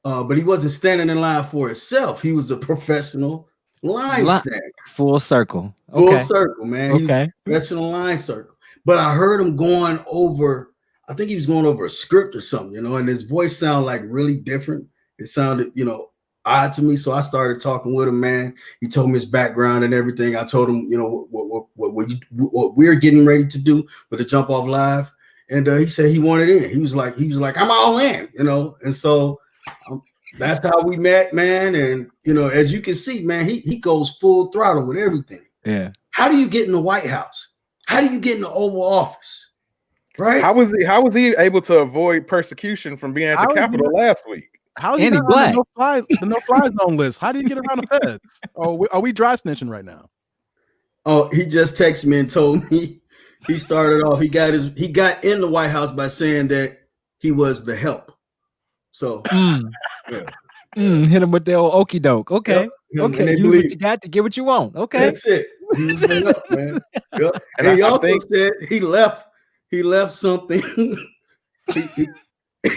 but he wasn't standing in line for himself. He was a professional line stacker. Full circle. Full Okay. circle, man. He was a professional line circle. But I heard him going over, I think he was going over a script or something, and his voice sounded like really different. It sounded, odd to me. So I started talking with him, man. He told me his background and everything. I told him, what we're getting ready to do with the Jump Off Live. And he said he wanted in. He was like, I'm all in, And so that's how we met, man. And, as you can see, man, he goes full throttle with everything. Yeah. How do you get in the White House? How do you get in the Oval Office? Right? How was he able to avoid persecution from being at the Capitol last week? How is he not on the no-fly zone list? How do you get around the feds? Are we dry snitching right now? Oh, he just texted me and told me he started off. He got in the White House by saying that he was the help. So hit him with the old okey doke. Okay. Okay. Use what you got to get what you want. Okay. That's it. He was the help, man. Yep. And he also said he left something.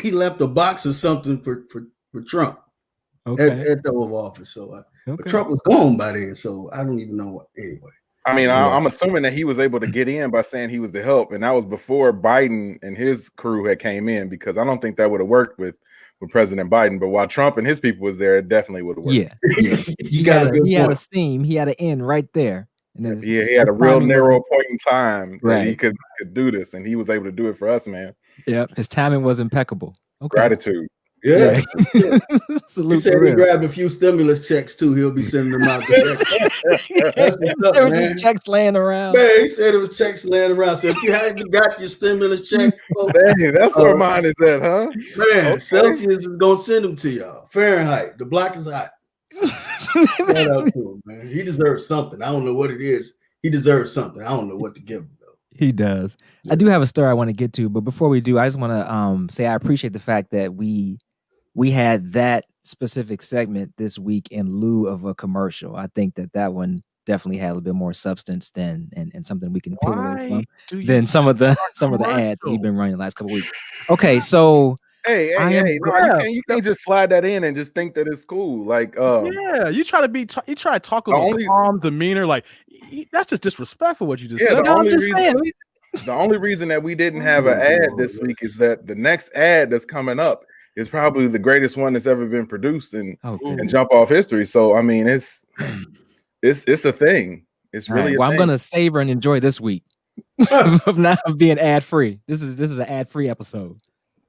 he left a box or something for Trump at the Oval Office. So Trump was gone by then. So I don't even know what. Anyway, I mean, Yeah. I'm assuming that he was able to get in by saying he was the help, and that was before Biden and his crew had came in, because I don't think that would have worked with President Biden. But while Trump and his people was there, it definitely would have worked. Yeah. You got a good he had a point. seam. He had an end right there. And his- He had a his real timing narrow wasn't- point in time that he Right. could do this, and he was able to do it for us, man. Yep. His timing was impeccable. Okay. Gratitude. Yeah. Salute He said for he real. grabbed a few stimulus checks too. He'll be sending them out. That's what's up, There were man. just checks laying around. Man, he said it was checks laying around. So if you hadn't got your stimulus check, folks, Dang, that's where mine is at, huh? man, Okay. Celsius is gonna send them to y'all. Fahrenheit, the block is hot. Shout out to him, man. He deserves something. I don't know what it is. He deserves something. I don't know what to give him though. He does. I do have a story I want to get to, but before we do, I just want to say I appreciate the fact that we had that specific segment this week in lieu of a commercial. I think that one definitely had a little bit more substance than and something we can peel away from than some of the ads we've been running the last couple of weeks. Okay, so Hey, you can't just slide that in and just think that it's cool. Like, yeah, you try to talk with a calm demeanor, like that's just disrespectful what you just said. The only reason that we didn't have an ad this week is that the next ad that's coming up is probably the greatest one that's ever been produced in Jump Off history. So I mean, it's a thing. It's really. Well, I'm gonna savor and enjoy this week of not being ad free. This is an ad free episode.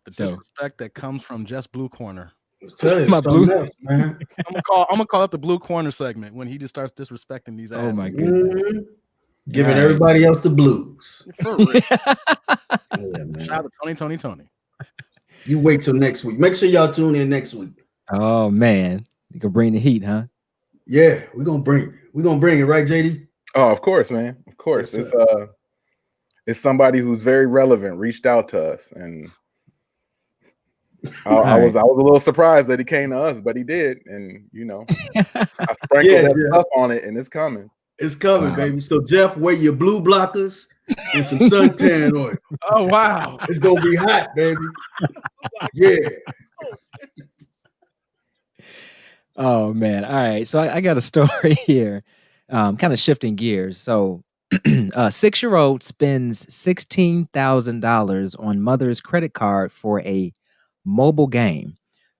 The disrespect that comes from just Blue Corner. My blue else, man. I'm gonna call it the Blue Corner segment when he just starts disrespecting these ads. Oh my goodness. Giving everybody else the blues. For real. Shout out to Tony. You wait till next week. Make sure y'all tune in next week. Oh man, you can bring the heat, huh? Yeah, we're gonna bring it, right, JD? Oh, of course, man. Of course. Yes, it's somebody who's very relevant reached out to us, and I was a little surprised that he came to us, but he did, and I sprinkled that stuff on it, and it's coming. It's coming, baby. So Jeff, wear your blue blockers and some suntan oil. Oh wow, it's gonna be hot, baby. Yeah. Oh man. All right. So I got a story here. Kind of shifting gears. So a 6-year-old spends $16,000 on mother's credit card for a mobile game.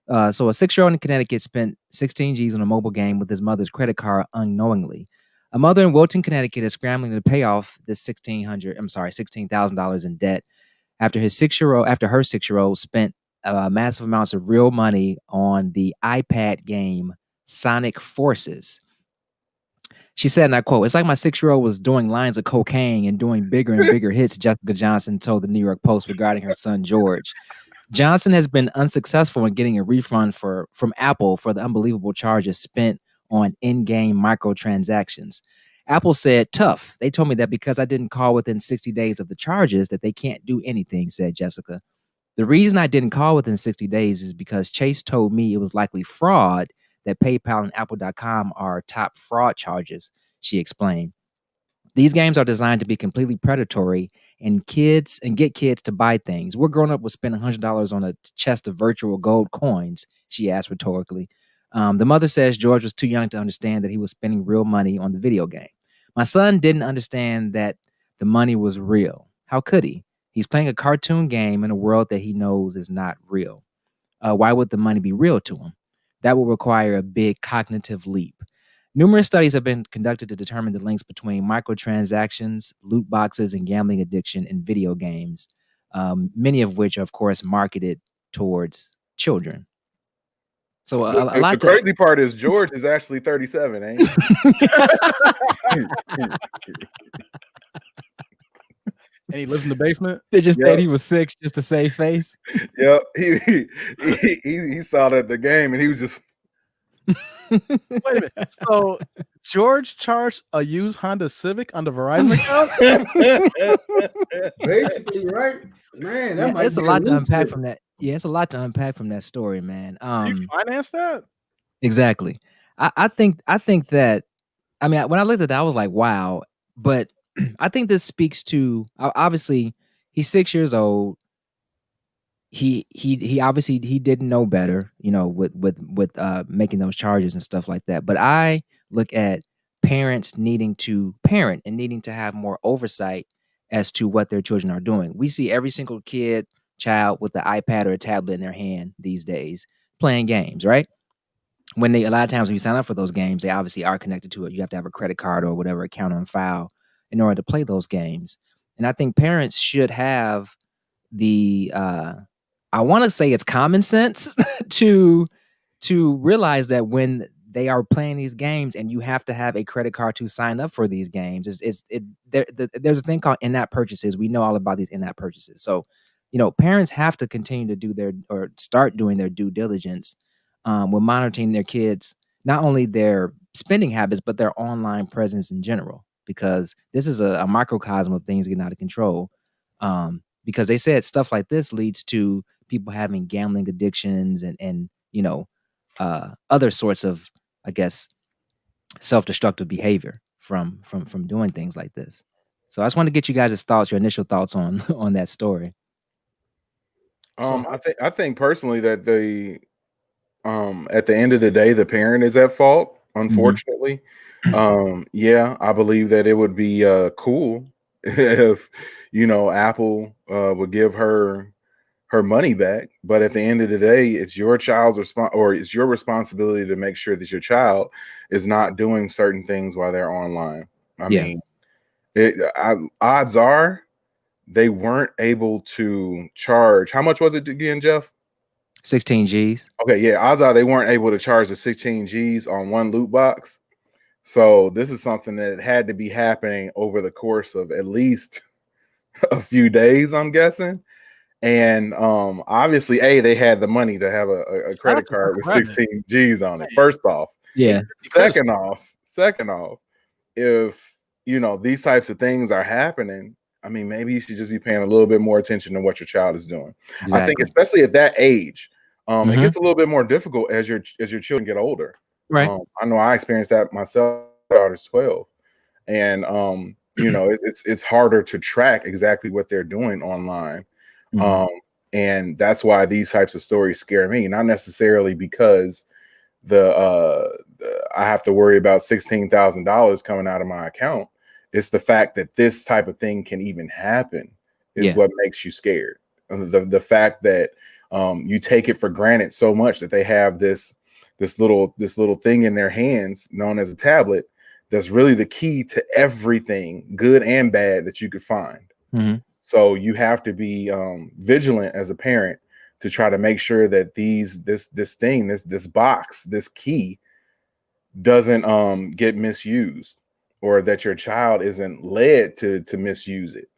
So a 6-year-old in Connecticut spent 16 G's on a mobile game with his mother's credit card unknowingly. A mother in Wilton, Connecticut is scrambling to pay off this $16,000 in debt after her 6-year-old spent massive amounts of real money on the iPad game Sonic Forces. She said, and I quote, "It's like my 6-year-old was doing lines of cocaine and doing bigger and bigger hits," Jessica Johnson told the New York Post regarding her son, George. Johnson has been unsuccessful in getting a refund from Apple for the unbelievable charges spent on in-game microtransactions. Apple said, "Tough. They told me that because I didn't call within 60 days of the charges that they can't do anything," said Jessica. "The reason I didn't call within 60 days is because Chase told me it was likely fraud, that PayPal and Apple.com are top fraud charges," she explained. "These games are designed to be completely predatory and get kids to buy things. We're grown up with spending $100 on a chest of virtual gold coins," she asked rhetorically. The mother says George was too young to understand that he was spending real money on the video game. "My son didn't understand that the money was real. How could he? He's playing a cartoon game in a world that he knows is not real. Why would the money be real to him? That will require a big cognitive leap." Numerous studies have been conducted to determine the links between microtransactions, loot boxes, and gambling addiction in video games, many of which are, of course, marketed towards children. So the crazy part is George is actually 37, ain't he? And he lives in the basement. They just said he was 6 just to save face. Yep. He saw that the game and he was just. Wait a minute. So George charged a used Honda Civic on the Verizon account? Basically, right? Man, that it's a lot to unpack from that. Yeah, it's a lot to unpack from that story, man. You finance that? Exactly. I think that, I mean, when I looked at that, I was like, wow. But I think this speaks to, obviously, he's 6 years old. He obviously he didn't know better, with making those charges and stuff like that. But I look at parents needing to parent and needing to have more oversight as to what their children are doing. We see every single child with the iPad or a tablet in their hand these days playing games, right? A lot of times when you sign up for those games, they obviously are connected to it. You have to have a credit card or whatever account on file in order to play those games. And I think parents should have the I want to say it's common sense to realize that when they are playing these games and you have to have a credit card to sign up for these games, there's a thing called in-app purchases. We know all about these in-app purchases. So, parents have to continue to do start doing their due diligence with monitoring their kids, not only their spending habits, but their online presence in general, because this is a microcosm of things getting out of control. Because they said stuff like this leads to people having gambling addictions and other sorts of, I guess, self-destructive behavior from doing things like this. So I just want to get you guys' thoughts, your initial thoughts on that story. I think personally that at the end of the day, the parent is at fault, unfortunately. Yeah, I believe that it would be cool if Apple would give her money back, but at the end of the day, it's your child's it's your responsibility to make sure that your child is not doing certain things while they're online. I mean, odds are they weren't able to charge. How much was it again, Jeff? 16 G's. Okay, yeah, odds are they weren't able to charge the 16 G's on one loot box. So this is something that had to be happening over the course of at least a few days, I'm guessing. And obviously, they had the money to have a credit card with 16 G's on it. First off, yeah. Second off, if these types of things are happening, I mean, maybe you should just be paying a little bit more attention to what your child is doing. Exactly. I think, especially at that age, it gets a little bit more difficult as your children get older. Right. I know I experienced that myself. My daughter's 12, and it's harder to track exactly what they're doing online. And that's why these types of stories scare me, not necessarily because I have to worry about $16,000 coming out of my account. It's the fact that this type of thing can even happen is what makes you scared. The fact that you take it for granted so much that they have this little thing in their hands known as a tablet that's really the key to everything, good and bad, that you could find. So you have to be vigilant as a parent to try to make sure that this box, this key doesn't get misused, or that your child isn't led to misuse it,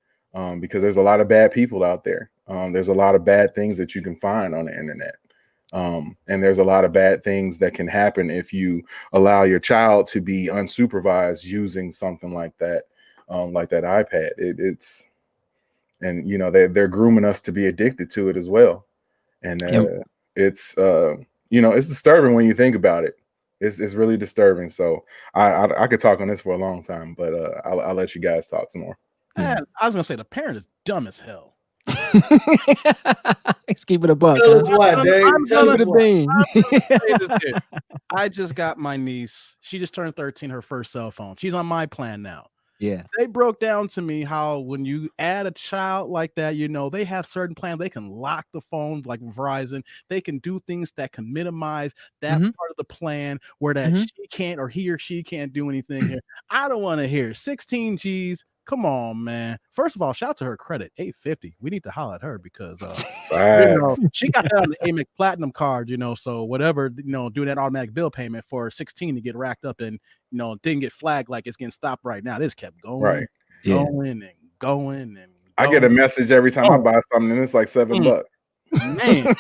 because there's a lot of bad people out there. There's a lot of bad things that you can find on the internet. And there's a lot of bad things that can happen if you allow your child to be unsupervised using something like that iPad. And they're grooming us to be addicted to it as well. And it's disturbing when you think about it. It's really disturbing. So I could talk on this for a long time, but I'll let you guys talk some more. Man, I was gonna say the parent is dumb as hell. Let's keep it a buck. I just got my niece. She just turned 13, her first cell phone. She's on my plan now. Yeah. They broke down to me how when you add a child like that, they have certain plans. They can lock the phone like Verizon. They can do things that can minimize that part of the plan where that she can't, or he or she can't do anything here. I don't want to hear 16 G's. Come on, man. First of all, shout out to her credit, 850. We need to holler at her because she got that on the Amex Platinum card, so whatever, doing that automatic bill payment for 16 to get racked up and didn't get flagged like it's getting stopped right now. This kept going, going. I get a message every time I buy something, and it's like $7. Man,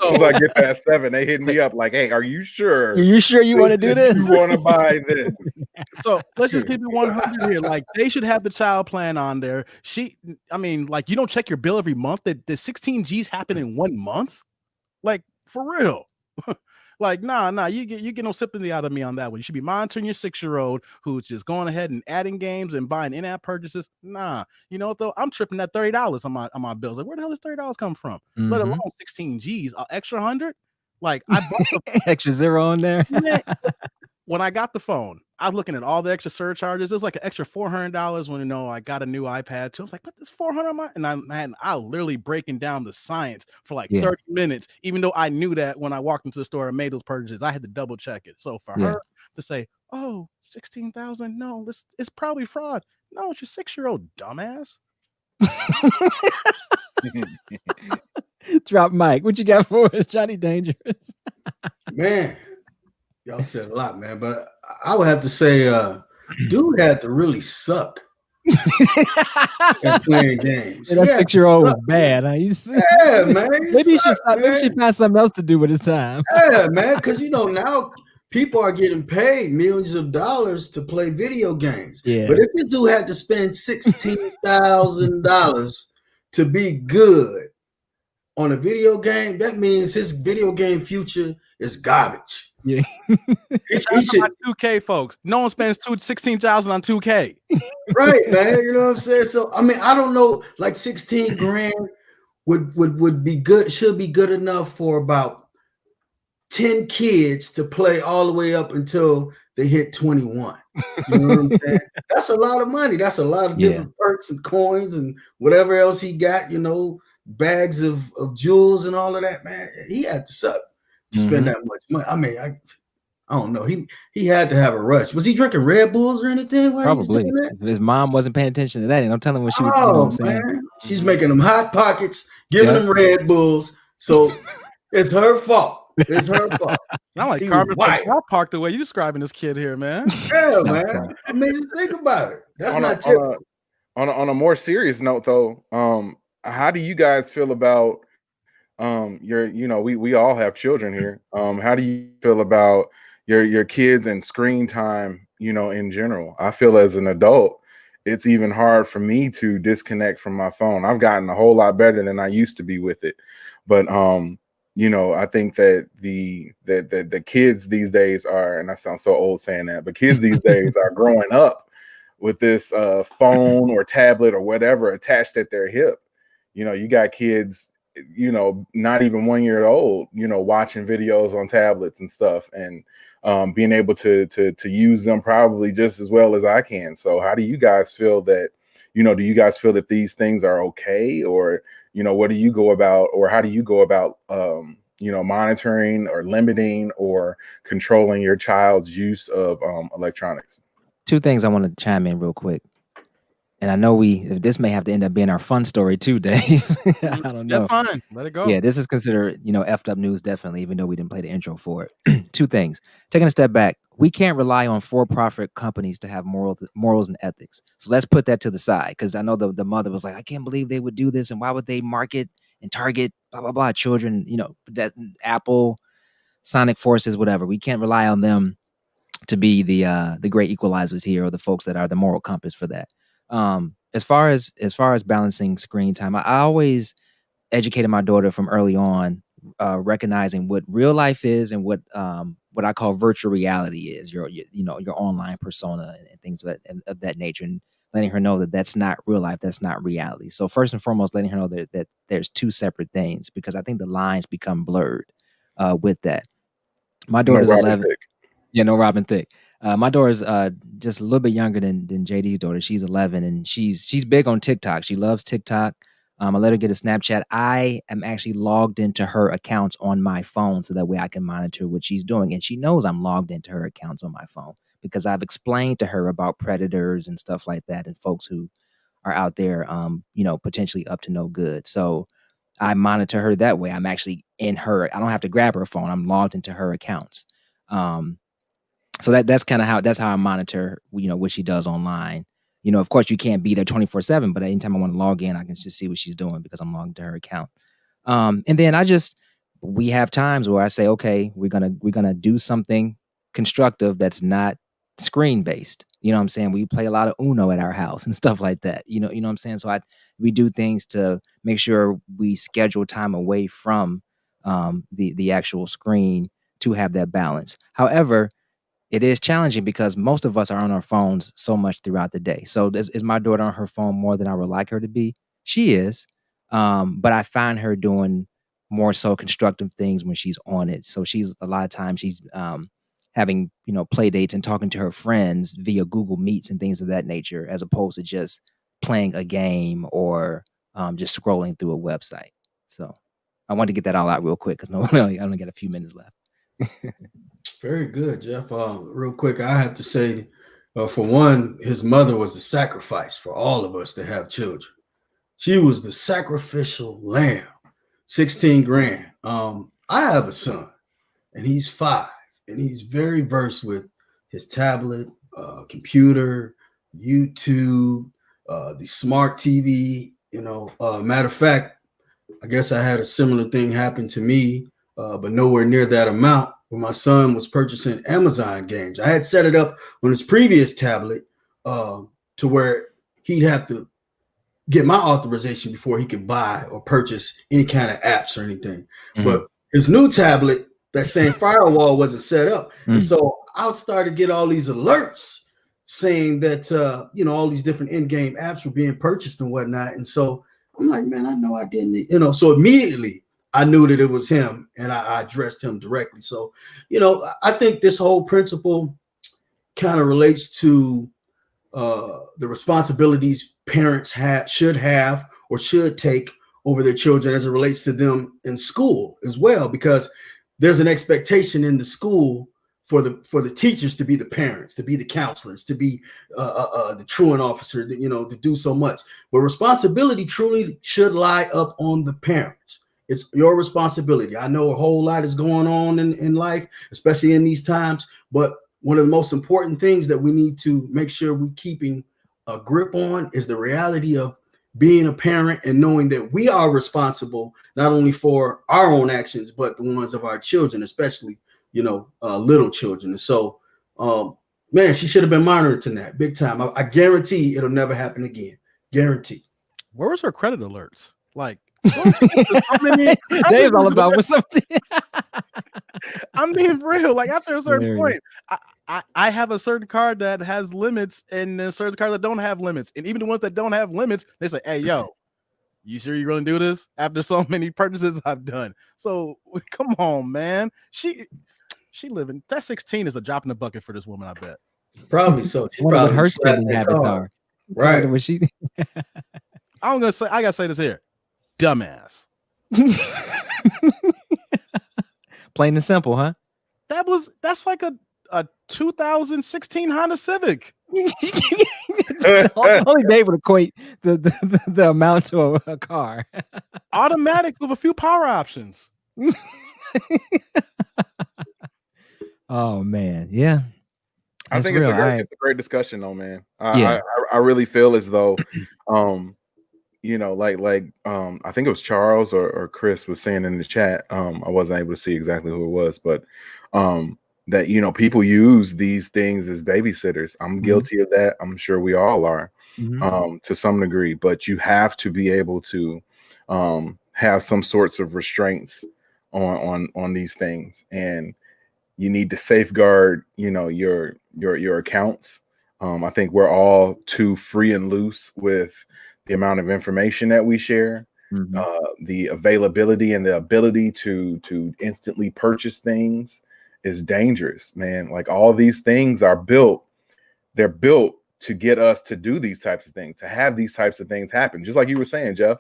so I get that 7, they hit me up like, "Hey, are you sure? Are you sure you want to do this? You want to buy this?" So let's just keep it 100 here. Like, they should have the child plan on there. You don't check your bill every month. That the 16 G's happen in 1 month, like, for real. Like, nah, you get no sympathy out of me on that one. You should be monitoring your 6-year-old who's just going ahead and adding games and buying in-app purchases. Nah, you know what though? I'm tripping at $30 on my bills. Like, where the hell does $30 come from? Let alone 16 G's, extra 100. Like, I bought extra zero on there. when I got the phone, I was looking at all the extra surcharges. It was like an extra $400 when I got a new iPad too. I was like, "What? This 400 on my?" And I literally breaking down the science for like 30 minutes, even though I knew that when I walked into the store and made those purchases, I had to double check it. So for her to say, "Oh, 16,000, no, it's probably fraud." No, it's your 6-year-old dumbass. Drop mic. What you got for us, Johnny Dangerous? Man, y'all said a lot, man. But I would have to say, dude had to really suck at playing games. That 6-year-old was bad. Huh? Yeah, man. Maybe he should stop. Maybe he should find something else to do with his time. Yeah, man. Because now people are getting paid millions of dollars to play video games. Yeah. But if this dude had to spend $16,000 to be good on a video game, that means his video game future is garbage. Yeah. He should 2K, folks. No one spends $16,000 on 2K. Right, man. You know what I'm saying? So I mean, I don't know, like 16 grand would be good, should be good enough for about 10 kids to play all the way up until they hit 21. You know what I'm saying? That's a lot of money. That's a lot of different perks and coins and whatever else he got, bags of jewels and all of that, man. He had to suck to spend that much money. I mean, I don't know. He had to have a rush. Was he drinking Red Bulls or anything? Probably. His mom wasn't paying attention to that. And I'm telling when she was, you know what I'm saying? Man. She's making them Hot Pockets, giving them Red Bulls. So it's her fault. It's her fault. Not like Carmen Park the way you describing this kid here, man. Yeah, man. I mean, just think about it. That's not typical. On a more serious note, though, how do you guys feel about we all have children here. How do you feel about your kids and screen time, in general? I feel as an adult, it's even hard for me to disconnect from my phone. I've gotten a whole lot better than I used to be with it. But I think that the kids these days are, and I sound so old saying that, but kids these days are growing up with this phone or tablet or whatever attached at their hip. You got kids, not even 1 year old, watching videos on tablets and stuff, and being able to use them probably just as well as I can. So how do you guys feel that, do you guys feel that these things are okay, or, what do you go about, or how do you go about, monitoring or limiting or controlling your child's use of electronics? Two things I want to chime in real quick. And I know this may have to end up being our fun story too, Dave. I don't know. That's fine. Let it go. Yeah, this is considered, effed up news, definitely, even though we didn't play the intro for it. Two things. Taking a step back, we can't rely on for-profit companies to have morals and ethics. So let's put that to the side, because I know the mother was like, I can't believe they would do this, and why would they market and target blah blah blah children? That Apple, Sonic Forces, whatever. We can't rely on them to be the great equalizers here, or the folks that are the moral compass for that. As far as balancing screen time, I always educated my daughter from early on, recognizing what real life is and what I call virtual reality is, your online persona and things of that nature, and letting her know that that's not real life, that's not reality. So first and foremost, letting her know that there's two separate things, because I think the lines become blurred with that. My daughter's 11. Yeah, no Robin Thicke. My daughter's just a little bit younger than JD's daughter. She's 11, and she's big on TikTok. She loves TikTok. I let her get a Snapchat. I am actually logged into her accounts on my phone, so that way I can monitor what she's doing. And she knows I'm logged into her accounts on my phone, because I've explained to her about predators and stuff like that, and folks who are out there, potentially up to no good. So I monitor her that way. I'm actually in her. I don't have to grab her phone. I'm logged into her accounts. So that's how I monitor, what she does online. Of course you can't be there 24/7, but anytime I want to log in, I can just see what she's doing because I'm logged to her account. And then we have times where I say, okay, we're gonna do something constructive that's not screen based. You know what I'm saying? We play a lot of Uno at our house and stuff like that. You know what I'm saying? So we do things to make sure we schedule time away from the actual screen to have that balance. However, it is challenging because most of us are on our phones so much throughout the day. So is my daughter on her phone more than I would like her to be? She is. But I find her doing more so constructive things when she's on it. So a lot of times she's having, play dates and talking to her friends via Google Meets and things of that nature, as opposed to just playing a game or just scrolling through a website. So I wanted to get that all out real quick because I only got a few minutes left. Very good, Jeff. Real quick, I have to say, for one, his mother was the sacrifice for all of us to have children. She was the sacrificial lamb. 16 grand. I have a son, and he's 5, and he's very versed with his tablet, computer, YouTube, the smart TV. Matter of fact, I guess I had a similar thing happen to me, but nowhere near that amount, where my son was purchasing Amazon games. I had set it up on his previous tablet to where he'd have to get my authorization before he could buy or purchase any kind of apps or anything. Mm-hmm. But his new tablet, that same firewall wasn't set up. Mm-hmm. And so I started to get all these alerts saying that, all these different in-game apps were being purchased and whatnot. And so I'm like, man, I know I didn't, so immediately I knew that it was him, and I addressed him directly. So, I think this whole principle kind of relates to the responsibilities parents should have or should take over their children as it relates to them in school as well, because there's an expectation in the school for the teachers to be the parents, to be the counselors, to be the truant officer, to do so much. But responsibility truly should lie up on the parents. It's your responsibility. I know a whole lot is going on in life, especially in these times, but one of the most important things that we need to make sure we're keeping a grip on is the reality of being a parent and knowing that we are responsible not only for our own actions, but the ones of our children, especially, little children. And so, man, she should have been monitoring that big time. I guarantee it'll never happen again. Guarantee. Where was her credit alerts? Like, Dave's all about with something. I'm being real. Like, after a certain point, I have a certain card that has limits and a certain card that don't have limits. And even the ones that don't have limits, they say, hey, yo, you sure you're going to do this after so many purchases I've done? So come on, man. She living. That 16 is a drop in the bucket for this woman, I bet. Probably so. What her spending habits are. Right. What she I gotta say this here. Dumbass. Plain and simple, huh? That's like a 2016 Honda Civic. Only Dave would equate the amount to a car. Automatic with a few power options. Oh man, yeah. I think it's a great discussion, though, man. I really feel as though, I think it was Charles or Chris was saying in the chat. I wasn't able to see exactly who it was, but that people use these things as babysitters. I'm guilty of that. I'm sure we all are, to some degree. But you have to be able to have some sorts of restraints on these things, and you need to safeguard, your accounts. I think we're all too free and loose with the amount of information that we share, the availability and the ability to instantly purchase things is dangerous, man. Like, all these things are built to get us to do these types of things, to have these types of things happen. Just like you were saying, Jeff,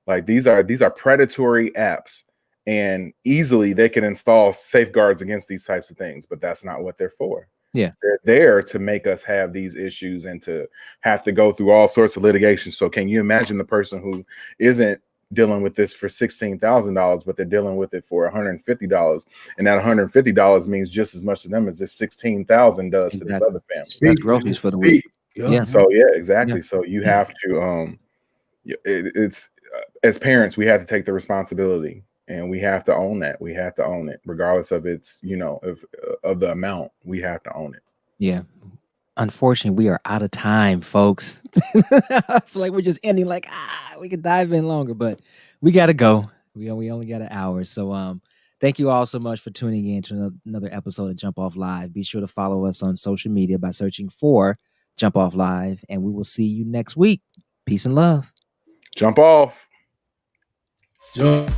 like these are predatory apps. And easily they can install safeguards against these types of things, but that's not what they're for. Yeah, they're there to make us have these issues and to have to go through all sorts of litigation. So can you imagine the person who isn't dealing with this for $16,000, but they're dealing with it for $150, and that $150 means just as much to them as this $16,000 does to this other family. That's groceries for the week. Yeah. So exactly. Yeah. So you have to it's as parents, we have to take the responsibility. And we have to own that. We have to own it, regardless of its, of the amount. We have to own it. Yeah. Unfortunately, we are out of time, folks. I feel like we're just ending like, we could dive in longer, but we got to go. We only got an hour. So thank you all so much for tuning in to another episode of Jump Off Live. Be sure to follow us on social media by searching for Jump Off Live, and we will see you next week. Peace and love. Jump off. Jump.